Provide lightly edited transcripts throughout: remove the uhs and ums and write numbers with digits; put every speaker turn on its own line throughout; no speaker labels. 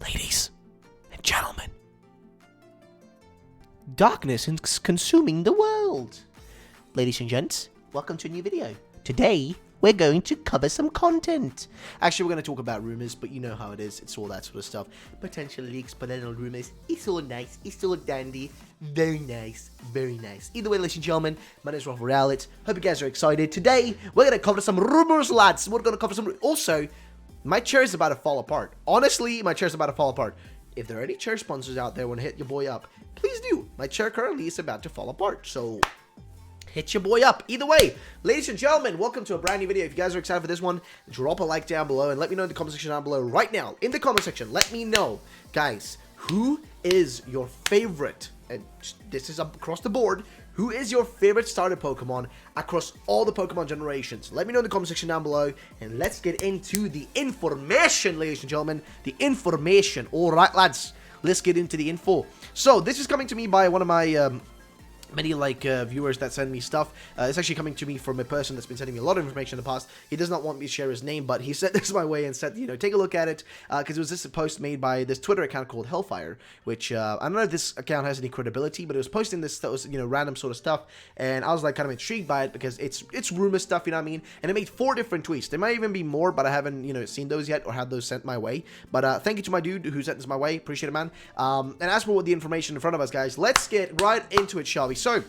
Ladies and gentlemen, darkness is consuming the world. Ladies and gents, welcome to a new video. Today, we're going to cover some content. Actually, we're going to talk about rumors, but you know how it is. It's all that sort of stuff. Potential leaks, potential rumors. It's all nice. It's all dandy. Very nice. Very nice. Either way, ladies and gentlemen, my name is RuffledRowlit. Hope you guys are excited. Today, we're going to cover some rumors, lads. We're going to cover some... Also, my chair is about to fall apart. Honestly, my chair is about to fall apart. If there are any chair sponsors out there want to hit your boy up, please do. My chair currently is about to fall apart, so... hit your boy up. Either way, ladies and gentlemen, welcome to a brand new video. If you guys are excited for this one, drop a like down below and let me know in the comment section down below right now. In the comment section, let me know, guys, who is your favorite, and this is across the board, who is your favorite starter Pokemon across all the Pokemon generations? Let me know in the comment section down below, and let's get into the information, ladies and gentlemen. The information. All right, lads, let's get into the info. So, this is coming to me by one of my... many viewers that send me stuff. It's actually coming to me from a person that's been sending me a lot of information in the past. He does not want me to share his name, but he sent this my way and said, you know, take a look at it, because it was this post made by this Twitter account called Hellfire, which I don't know if this account has any credibility, but it was posting this, you know, random sort of stuff, and I was like kind of intrigued by it because it's rumor stuff, you know what I mean? And it made 4 different tweets. There might even be more, but I haven't, you know, seen those yet or had those sent my way. But thank you to my dude who sent this my way. Appreciate it, man. And as for what the information in front of us, guys, let's get right into it, shall we? So,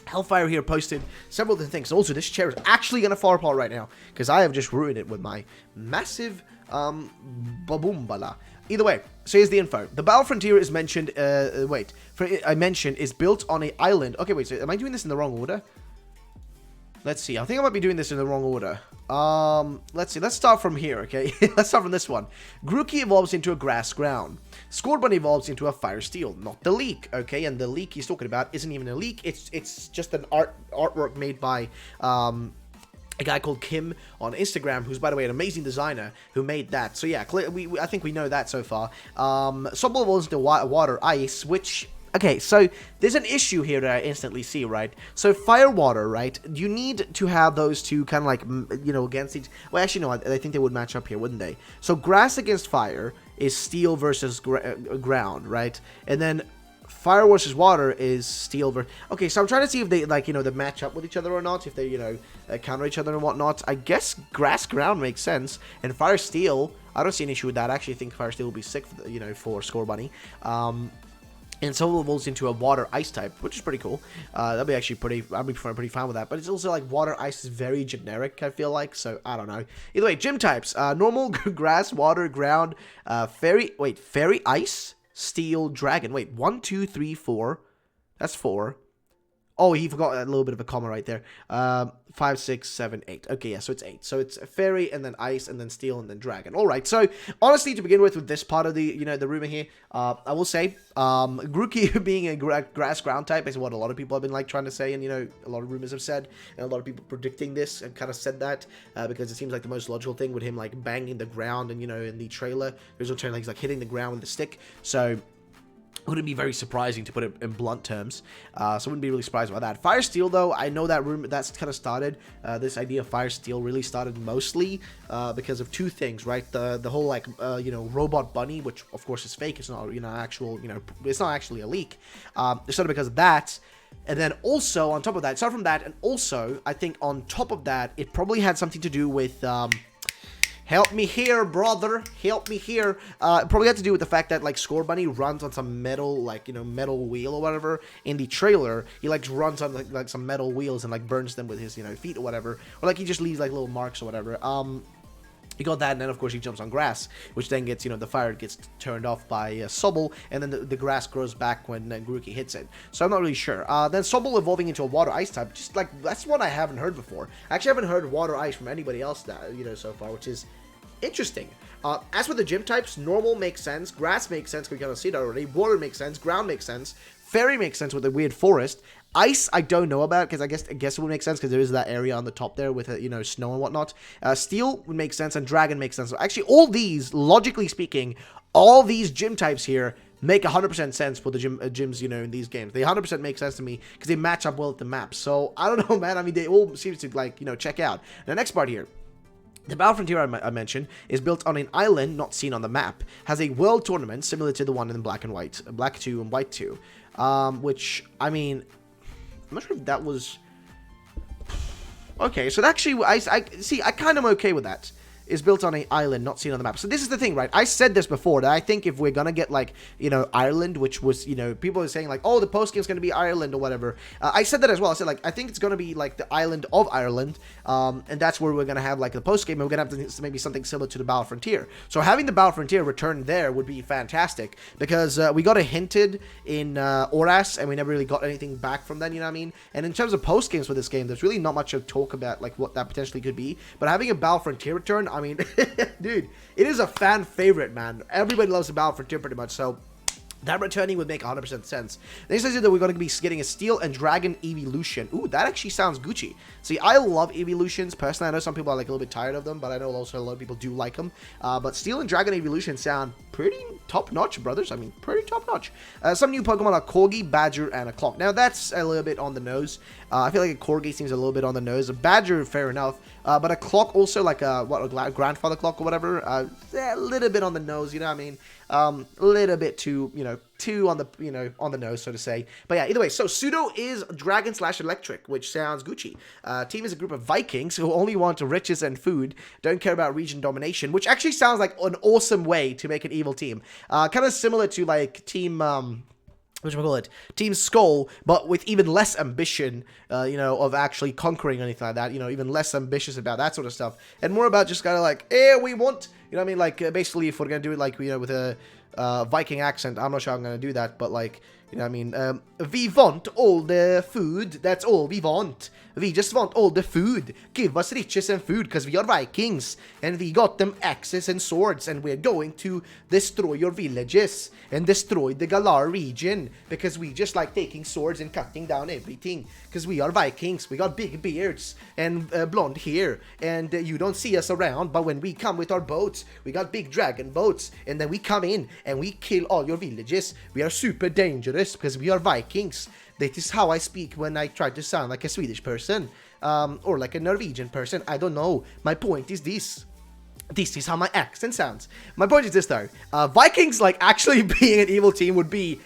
Hellfire here posted several different things. Also, this chair is actually going to fall apart right now because I have just ruined it with my massive baboombala. Either way, so here's the info. The Battle Frontier is mentioned, I mentioned is built on an island. Okay, wait, so am I doing this in the wrong order? Let's see. I think I might be doing this in the wrong order. Let's see. Let's start from here, okay? Let's start from this one. Grookey evolves into a grass ground. Scorbunny evolves into a fire steel, not the leak, okay? And the leak he's talking about isn't even a leak. It's just an artwork made by a guy called Kim on Instagram, who's, by the way, an amazing designer who made that. So yeah, I think we know that so far. Sobble evolves into water ice, which... okay, so there's an issue here that I instantly see, right? So fire, water, right? You need to have those two kind of like, you know, against each... well, actually, no, I think they would match up here, wouldn't they? So grass against fire is steel versus ground, right? And then fire versus water is steel versus... okay, so I'm trying to see if they, like, you know, they match up with each other or not, if they, you know, counter each other and whatnot. I guess grass ground makes sense, and fire steel, I don't see an issue with that. I actually think fire steel will be sick, for the, you know, for Scorbunny. And Sobble evolves into a water ice type, which is pretty cool. That'd be actually I'd be pretty fine with that. But it's also like water ice is very generic, I feel like. So I don't know. Either way, gym types: normal, grass, water, ground, fairy, ice, steel, dragon. Wait, 1, 2, 3, 4. That's 4. Oh, he forgot a little bit of a comma right there. 5, 6, 7, 8. Okay, yeah, so it's 8. So it's a fairy, and then ice, and then steel, and then dragon. All right, so honestly, to begin with this part of the, you know, the rumor here, I will say, Grookey being a grass ground type is what a lot of people have been, like, trying to say, and, you know, a lot of rumors have said, and a lot of people predicting this and kind of said that, because it seems like the most logical thing with him, like, banging the ground, and, you know, in the trailer, there's no trailer, he's, like, hitting the ground with the stick, so... wouldn't be very surprising, to put it in blunt terms, so I wouldn't be really surprised about that. Fire Steel, though, I know that rumor that's kind of started. This idea of Fire Steel really started mostly because of 2 things, right? The whole, like, you know, robot bunny, which of course is fake. It's not, you know, actual, you know, it's not actually a leak. It started because of that. And then also on top of that, aside from that, and also I think on top of that, it probably had something to do with help me here, brother. Help me here. It probably had to do with the fact that, like, Scorbunny runs on some metal, like, you know, metal wheel or whatever. In the trailer, he, like, runs on, like some metal wheels and, like, burns them with his, you know, feet or whatever. Or, like, he just leaves, like, little marks or whatever. You got that, and then, of course, he jumps on grass, which then gets, you know, the fire gets turned off by Sobble, and then the grass grows back when Grookey hits it. So I'm not really sure. Then Sobble evolving into a water ice type, just, like, that's one I haven't heard before. I actually haven't heard water ice from anybody else, that, you know, so far, which is... interesting. As for the gym types, normal makes sense, grass makes sense, we kind of see that already, water makes sense, ground makes sense, fairy makes sense with the weird forest, ice I don't know about, because I guess it would make sense, because there is that area on the top there with, you know, snow and whatnot. Steel would make sense, and dragon makes sense. So actually, all these, logically speaking, all these gym types here make 100% sense for the gyms, you know, in these games. They 100% make sense to me, because they match up well with the map. So, I don't know, man, I mean, they all seem to, like, you know, check out. The next part here. The Battle Frontier I mentioned is built on an island not seen on the map, has a world tournament similar to the one in Black and White, Black 2 and White 2, which, I mean, I'm not sure if that was... Okay, so actually, I kind of am okay with that. Is built on an island not seen on the map. So this is the thing, right? I said this before, that I think if we're gonna get, like, you know, Ireland, which was, you know, people are saying, like, oh, the post game's gonna be Ireland or whatever. I said that as well. I said, like, I think it's gonna be, like, the island of Ireland, and that's where we're gonna have, like, the post game, and we're gonna have maybe something similar to the Battle Frontier. So having the Battle Frontier return there would be fantastic, because we got it hinted in Oras, and we never really got anything back from then, you know what I mean? And in terms of post games for this game, there's really not much of talk about, like, what that potentially could be. But having a Battle Frontier return, I mean, dude, it is a fan favorite, man. Everybody loves the Battle Frontier pretty much, so that returning would make 100% sense. They says that we're going to be getting a Steel and Dragon Evolution. Ooh, that actually sounds Gucci. See, I love Evolutions. Personally, I know some people are like a little bit tired of them, but I know also a lot of people do like them. But Steel and Dragon Evolution sound pretty top-notch, brothers. I mean, pretty top-notch. Some new Pokemon are Corgi, Badger, and a Clock. Now, that's a little bit on the nose. I feel like a Corgi seems a little bit on the nose. A Badger, fair enough. But a Clock also, like a grandfather clock or whatever, a little bit on the nose, you know what I mean? A little bit too, you know, too on the, you know, on the nose, so to say. But yeah, either way, so Pseudo is Dragon / Electric, which sounds Gucci. Team is a group of Vikings who only want riches and food, don't care about region domination, which actually sounds like an awesome way to make an evil team. Kind of similar to, like, Team, Team Skull, but with even less ambition, you know, of actually conquering anything like that, you know, even less ambitious about that sort of stuff, and more about just kind of like, we want, you know what I mean, like, basically, if we're gonna do it, like, you know, with a Viking accent, I'm not sure I'm gonna do that, but, like, you know what I mean, we want all the food, that's all we want. We just want all the food. Give us riches and food, because we are Vikings, and we got them axes and swords, and we're going to destroy your villages, and destroy the Galar region, because we just like taking swords and cutting down everything, because we are Vikings. We got big beards, and blonde hair, and you don't see us around, but when we come with our boats, we got big dragon boats, and then we come in, and we kill all your villages. We are super dangerous, because we are Vikings. That is how I speak when I try to sound like a Swedish person, or like a Norwegian person. I don't know. My point is this. This is how my accent sounds. My point is this, though. Vikings, like, actually being an evil team would be...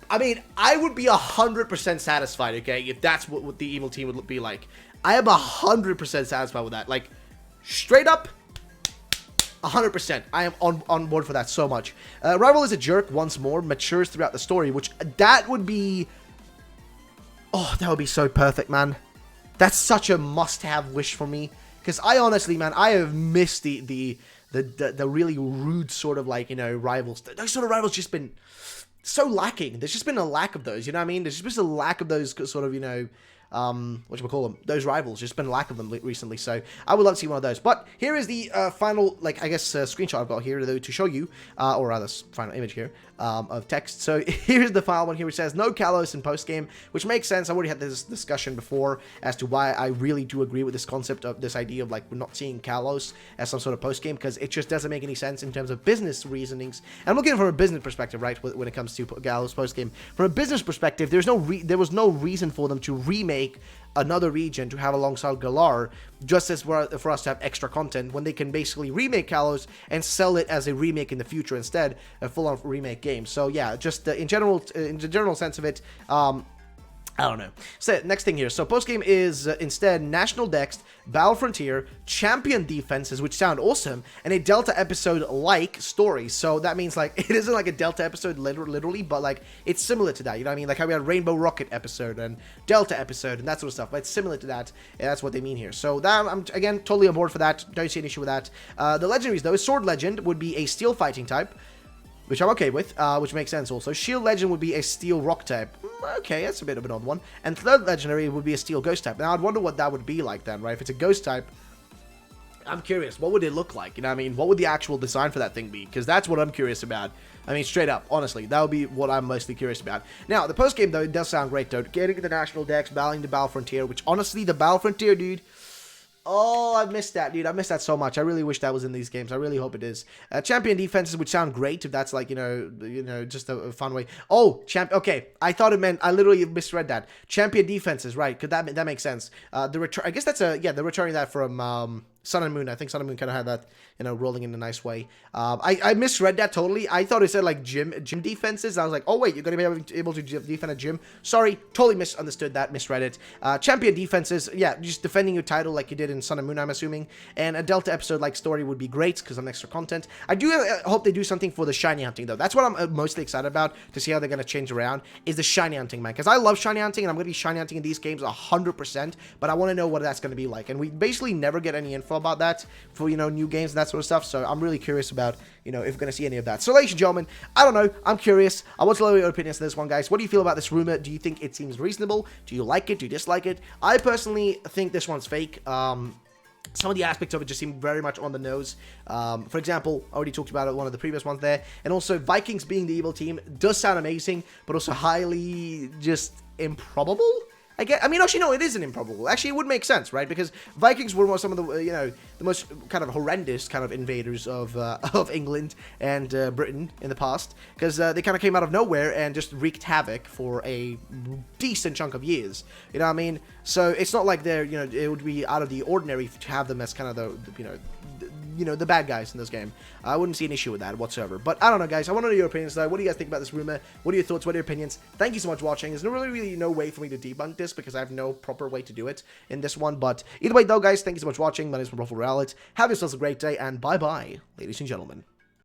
I mean, I would be 100% satisfied, okay, if that's what the evil team would be like. I am 100% satisfied with that. Like, straight up... 100%. I am on board for that so much. Rival is a jerk once more, matures throughout the story, which that would be... Oh, that would be so perfect, man. That's such a must-have wish for me. Because I honestly, man, I have missed the really rude sort of, like, you know, rivals. Those sort of rivals just been so lacking. There's just been a lack of those, you know what I mean? There's just been a lack of those sort of, you know... whatchamacallit, those rivals, just been a lack of them recently, so I would love to see one of those. But here is the final, like, I guess, screenshot I've got here though, to show you, or rather, final image here, of text. So here's the final one here, which says, no Kalos in post-game, which makes sense. I already had this discussion before as to why I really do agree with this concept of this idea of, like, we're not seeing Kalos as some sort of post-game, because it just doesn't make any sense in terms of business reasonings. And I'm looking from a business perspective, right, when it comes to Kalos post-game. From a business perspective, there was no reason for them to remake another region to have alongside Galar, just as for us to have extra content, when they can basically remake Kalos and sell it as a remake in the future instead, a full-on remake game. So yeah, just in the general sense of it, I don't know. So, next thing here. So, post-game is instead National Dex, Battle Frontier, Champion Defenses, which sound awesome, and a Delta episode-like story. So, that means, like, it isn't like a Delta episode literally, but, like, it's similar to that. You know what I mean? Like how we had Rainbow Rocket episode and Delta episode and that sort of stuff. But it's similar to that, and that's what they mean here. So, that I'm, again, totally on board for that. Don't see an issue with that. The legendaries, though, Sword Legend would be a Steel Fighting type, which I'm okay with, which makes sense also. Shield Legend would be a Steel Rock type. Okay, that's a bit of an odd one. And Third Legendary would be a Steel Ghost type. Now, I'd wonder what that would be like then, right? If it's a Ghost type, I'm curious. What would it look like? You know what I mean? What would the actual design for that thing be? Because that's what I'm curious about. I mean, straight up, honestly, that would be what I'm mostly curious about. Now, the post-game, though, it does sound great, though. Getting the National Dex, battling the Battle Frontier, which, honestly, the Battle Frontier, dude... Oh, I missed that, dude. I missed that so much. I really wish that was in these games. I really hope it is. Champion defenses would sound great if that's like, you know, just a fun way. Oh, okay. I thought it meant, I literally misread that. Champion defenses, right? Could that makes sense. I guess that's they're returning that from Sun and Moon. I think Sun and Moon kind of had that, you know, rolling in a nice way. I misread that totally. I thought it said like gym defenses. I was like, oh wait, you're gonna be able to defend a gym. Sorry, totally misunderstood that, misread it. Champion defenses, yeah, just defending your title like you did in Sun and Moon, I'm assuming. And a Delta episode like story would be great because of extra content. I do hope they do something for the shiny hunting though. That's what I'm mostly excited about, to see how they're gonna change around, is the shiny hunting, man. Because I love shiny hunting and I'm gonna be shiny hunting in these games 100%. But I want to know what that's gonna be like, and we basically never get any info about that for, you know, new games and that sort of stuff. So I'm really curious about, you know, if we're going to see any of that. So ladies and gentlemen, I don't know, I'm curious. I want to know your opinions on this one, guys. What do you feel about this rumor? Do you think it seems reasonable? Do you like it? Do you dislike it? I personally think this one's fake. Some of the aspects of it just seem very much on the nose. For example, I already talked about it, one of the previous ones there. And also, Vikings being the evil team does sound amazing, but also highly just improbable. I mean, actually, no, it isn't improbable. Actually, it would make sense, right? Because Vikings were some of the, you know, the most kind of horrendous kind of invaders of England and Britain in the past. Because they kind of came out of nowhere and just wreaked havoc for a decent chunk of years. You know what I mean? So it's not like they're, you know, it would be out of the ordinary to have them as kind of the you know, the bad guys in this game. I wouldn't see an issue with that whatsoever. But I don't know, guys. I want to know your opinions, though. What do you guys think about this rumor? What are your thoughts? What are your opinions? Thank you so much for watching. There's really no way for me to debunk this because I have no proper way to do it in this one. But either way, though, guys, thank you so much for watching. My name is RuffledRowlit. Have yourselves a great day, and bye-bye, ladies and gentlemen.